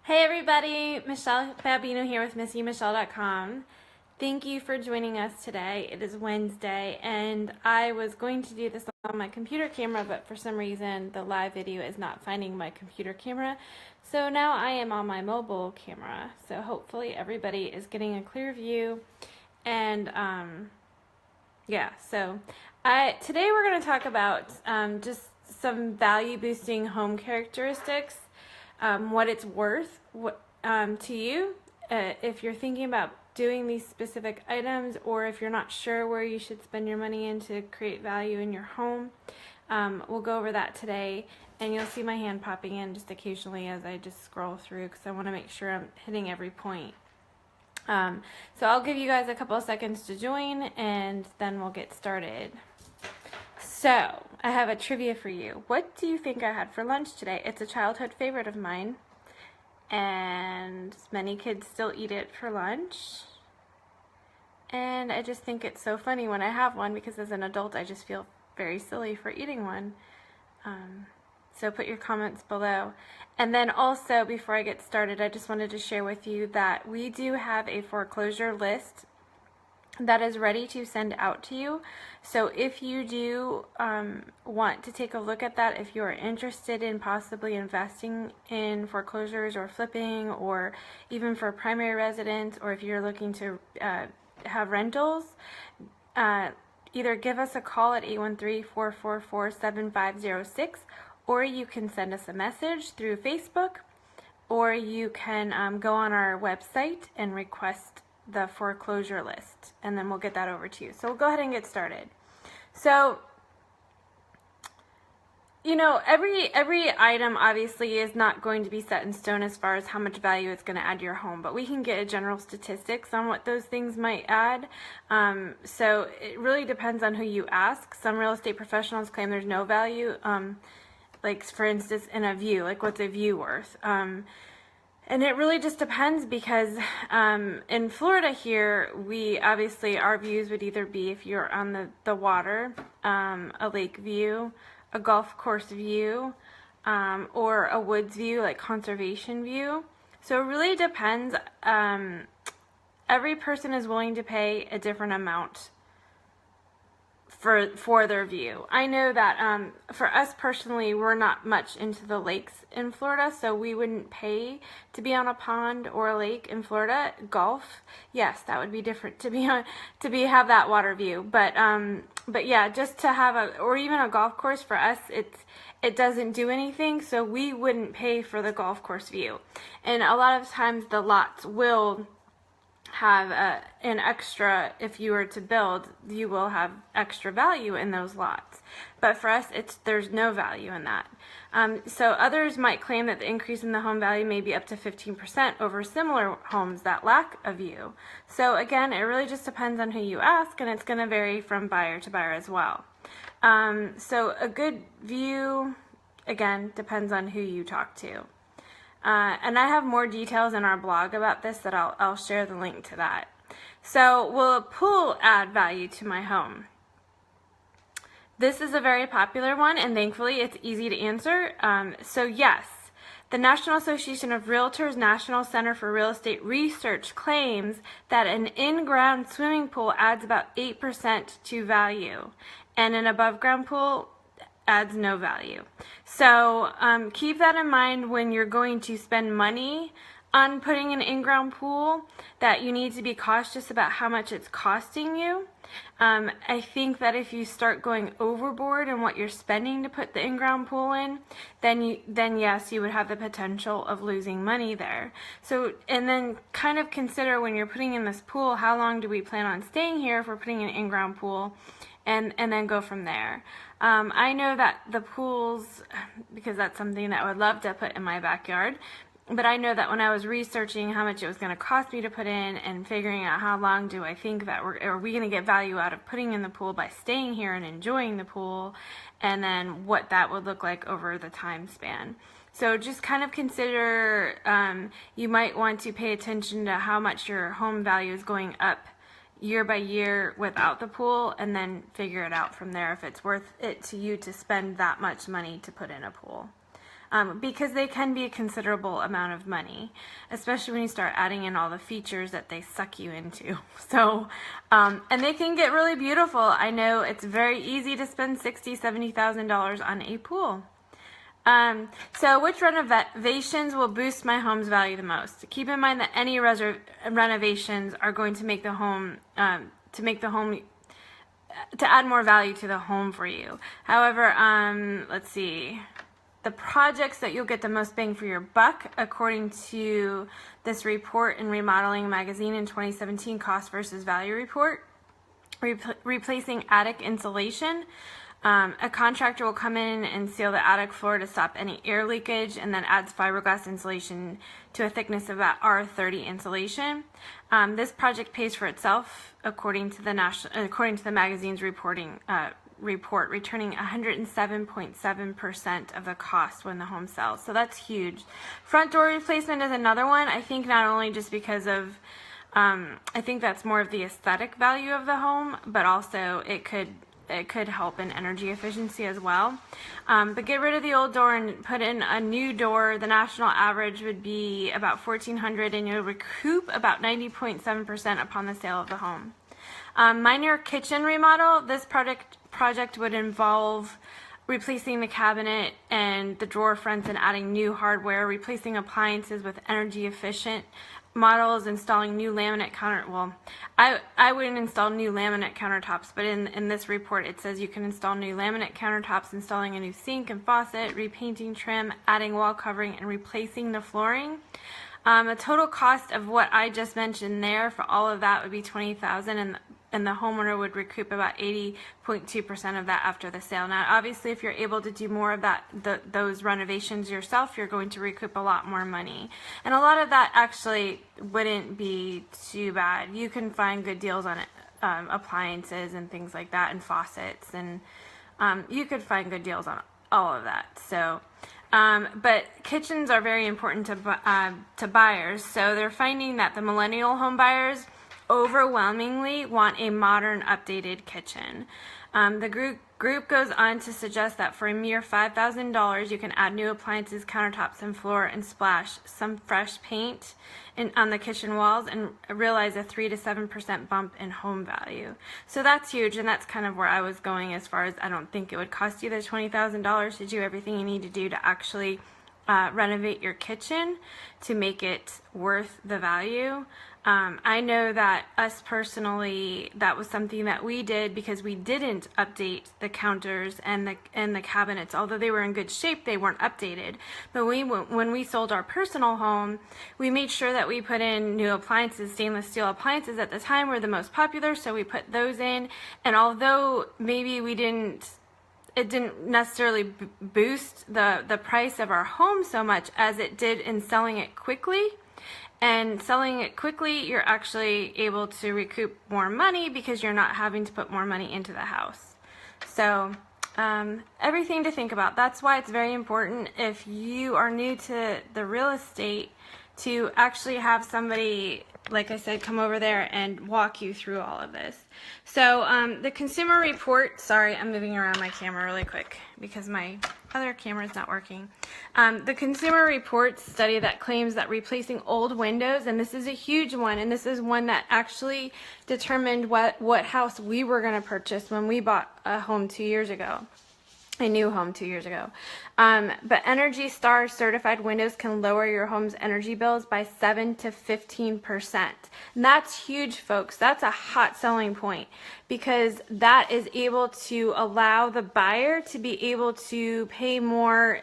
Hey everybody, Michelle Babbino here with MissyMichelle.com. Thank you for joining us today. It is Wednesday and I was going to do this on my computer camera, but for some reason the live video is not finding my computer camera. So now I am on my mobile camera. So hopefully everybody is getting a clear view. And today we're going to talk about just some value boosting home characteristics. What it's worth to you if you're thinking about doing these specific items, or if you're not sure where you should spend your money in to create value in your home. We'll go over that today, and you'll see my hand popping in just occasionally as I just scroll through because I want to make sure I'm hitting every point. So I'll give you guys a couple of seconds to join and then we'll get started. So, I have a trivia for you. What do you think I had for lunch today? It's a childhood favorite of mine, and many kids still eat it for lunch. And I just think it's so funny when I have one, because as an adult I just feel very silly for eating one. So put your comments below. And then also, before I get started, I just wanted to share with you that we do have a foreclosure list that is ready to send out to you. So if you do want to take a look at that, if you are interested in possibly investing in foreclosures or flipping, or even for primary residence, or if you're looking to have rentals, either give us a call at 813-444-7506, or you can send us a message through Facebook, or you can go on our website and request the foreclosure list, and then we'll get that over to you. So we'll go ahead and get started. So, you know, every item obviously is not going to be set in stone as far as how much value it's going to add to your home, but we can get a general statistics on what those things might add. So it really depends on who you ask. Some real estate professionals claim there's no value, like for instance in a view, like what's a view worth? And it really just depends, because in Florida here, we obviously, our views would either be if you're on the water, a lake view, a golf course view, or a woods view, like conservation view. So it really depends. Every person is willing to pay a different amount for their view. I know that for us personally, we're not much into the lakes in Florida, so we wouldn't pay to be on a pond or a lake in Florida. Golf, yes, that would be different to have that water view. But yeah, just to have or even a golf course, for us it doesn't do anything, so we wouldn't pay for the golf course view. And a lot of times the lots will have an extra, if you were to build, you will have extra value in those lots. But for us, there's no value in that. So others might claim that the increase in the home value may be up to 15% over similar homes that lack a view. So again, it really just depends on who you ask, and it's going to vary from buyer to buyer as well. So a good view, again, depends on who you talk to. And I have more details in our blog about this that I'll share the link to that. So, will a pool add value to my home? This is a very popular one, and thankfully it's easy to answer. So yes, the National Association of Realtors National Center for Real Estate Research claims that an in-ground swimming pool adds about 8% to value, and an above-ground pool adds no value. So keep that in mind when you're going to spend money on putting an in-ground pool, that you need to be cautious about how much it's costing you. I think that if you start going overboard in what you're spending to put the in-ground pool in, then yes, you would have the potential of losing money there. So, and then kind of consider, when you're putting in this pool, how long do we plan on staying here if we're putting an in-ground pool, and then go from there. I know that the pools, because that's something that I would love to put in my backyard, but I know that when I was researching how much it was going to cost me to put in, and figuring out how long do I think that are we going to get value out of putting in the pool by staying here and enjoying the pool, and then what that would look like over the time span. So just kind of consider, you might want to pay attention to how much your home value is going up year by year without the pool, and then figure it out from there if it's worth it to you to spend that much money to put in a pool. because they can be a considerable amount of money, especially when you start adding in all the features that they suck you into. So, and they can get really beautiful. I know it's very easy to spend $60,000, $70,000 on a pool. So which renovations will boost my home's value the most? Keep in mind that any renovations are going to make the home, to add more value to the home for you. However, let's see. The projects that you'll get the most bang for your buck, according to this report in Remodeling Magazine in 2017 Cost versus Value Report, replacing attic insulation. A contractor will come in and seal the attic floor to stop any air leakage, and then adds fiberglass insulation to a thickness of about R30 insulation. This project pays for itself, according to the magazine's report, returning 107.7% of the cost when the home sells. So that's huge. Front door replacement is another one. I think not only just because of, I think that's more of the aesthetic value of the home, but also it could help in energy efficiency as well. But get rid of the old door and put in a new door. The national average would be about $1,400, and you'll recoup about 90.7% upon the sale of the home. Minor kitchen remodel. This project would involve replacing the cabinet and the drawer fronts and adding new hardware, replacing appliances with energy efficient models, installing new laminate I wouldn't install new laminate countertops, but in this report it says you can install new laminate countertops, installing a new sink and faucet, repainting trim, adding wall covering, and replacing the flooring. The total cost of what I just mentioned there for all of that would be $20,000, and the homeowner would recoup about 80.2% of that after the sale. Now, obviously, if you're able to do more of those renovations yourself, you're going to recoup a lot more money. And a lot of that actually wouldn't be too bad. You can find good deals on appliances and things like that, and faucets, and you could find good deals on all of that. So. But kitchens are very important to buyers. So they're finding that the millennial home buyers overwhelmingly want a modern, updated kitchen. The group goes on to suggest that for a mere $5,000, you can add new appliances, countertops, and floor, and splash some fresh paint on the kitchen walls, and realize a 3 to 7% bump in home value. So that's huge, and that's kind of where I was going as far as I don't think it would cost you the $20,000 to do everything you need to do to actually renovate your kitchen to make it worth the value. I know that us personally, that was something that we did because we didn't update the counters and the cabinets. Although they were in good shape, they weren't updated. But when we sold our personal home, we made sure that we put in new appliances. Stainless steel appliances at the time were the most popular, so we put those in. And although maybe it didn't necessarily boost the price of our home so much as it did in selling it quickly. And selling it quickly, you're actually able to recoup more money because you're not having to put more money into the house. So everything to think about. That's why it's very important, if you are new to the real estate, to actually have somebody, like I said, come over there and walk you through all of this. So the Consumer Report, sorry, I'm moving around my camera really quick because my other camera is not working. The Consumer Report study that claims that replacing old windows, and this is a huge one, and this is one that actually determined what house we were going to purchase when we bought a home 2 years ago. A new home 2 years ago. But Energy Star certified windows can lower your home's energy bills by 7 to 15%. And that's huge, folks. That's a hot selling point, because that is able to allow the buyer to be able to pay more,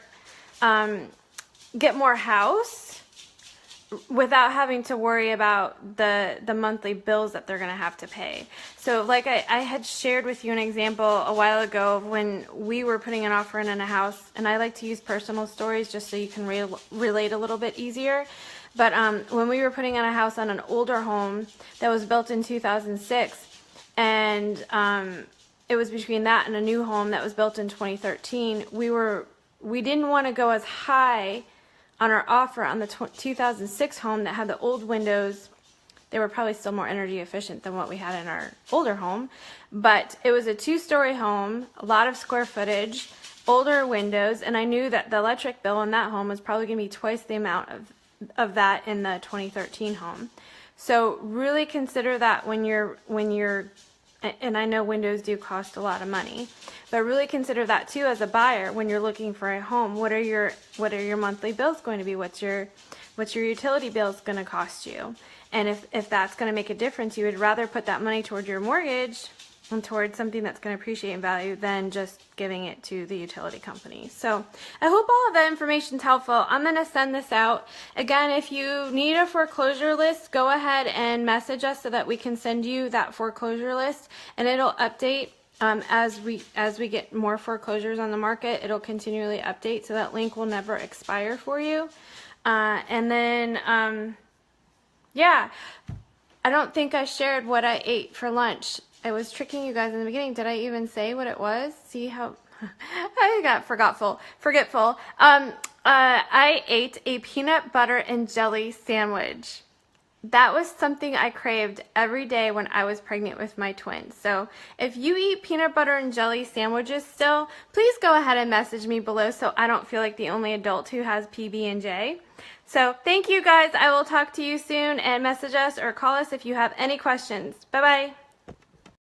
get more house without having to worry about the monthly bills that they're going to have to pay. So like I had shared with you an example a while ago of when we were putting an offer in a house, and I like to use personal stories just so you can relate a little bit easier. But when we were putting in a house on an older home that was built in 2006, and it was between that and a new home that was built in 2013, we didn't want to go as high on our offer on the 2006 home that had the old windows. They were probably still more energy efficient than what we had in our older home, but it was a 2-story home, a lot of square footage, older windows, and I knew that the electric bill in that home was probably going to be twice the amount of that in the 2013 home. So really consider that when you're, and I know windows do cost a lot of money, but really consider that too as a buyer when you're looking for a home. What are your monthly bills going to be? What's your utility bills going to cost you? And if that's going to make a difference, you would rather put that money toward your mortgage and towards something that's going to appreciate in value than just giving it to the utility company. So I hope all of that information is helpful. I'm going to send this out. Again, if you need a foreclosure list, go ahead and message us so that we can send you that foreclosure list, and it'll update as we get more foreclosures on the market. It'll continually update, so that link will never expire for you. And then, yeah, I don't think I shared what I ate for lunch. I was tricking you guys in the beginning. Did I even say what it was? See how I got forgetful. I ate a peanut butter and jelly sandwich. That was something I craved every day when I was pregnant with my twins. So if you eat peanut butter and jelly sandwiches still, please go ahead and message me below so I don't feel like the only adult who has PB&J. So thank you guys. I will talk to you soon, and message us or call us if you have any questions. Bye-bye.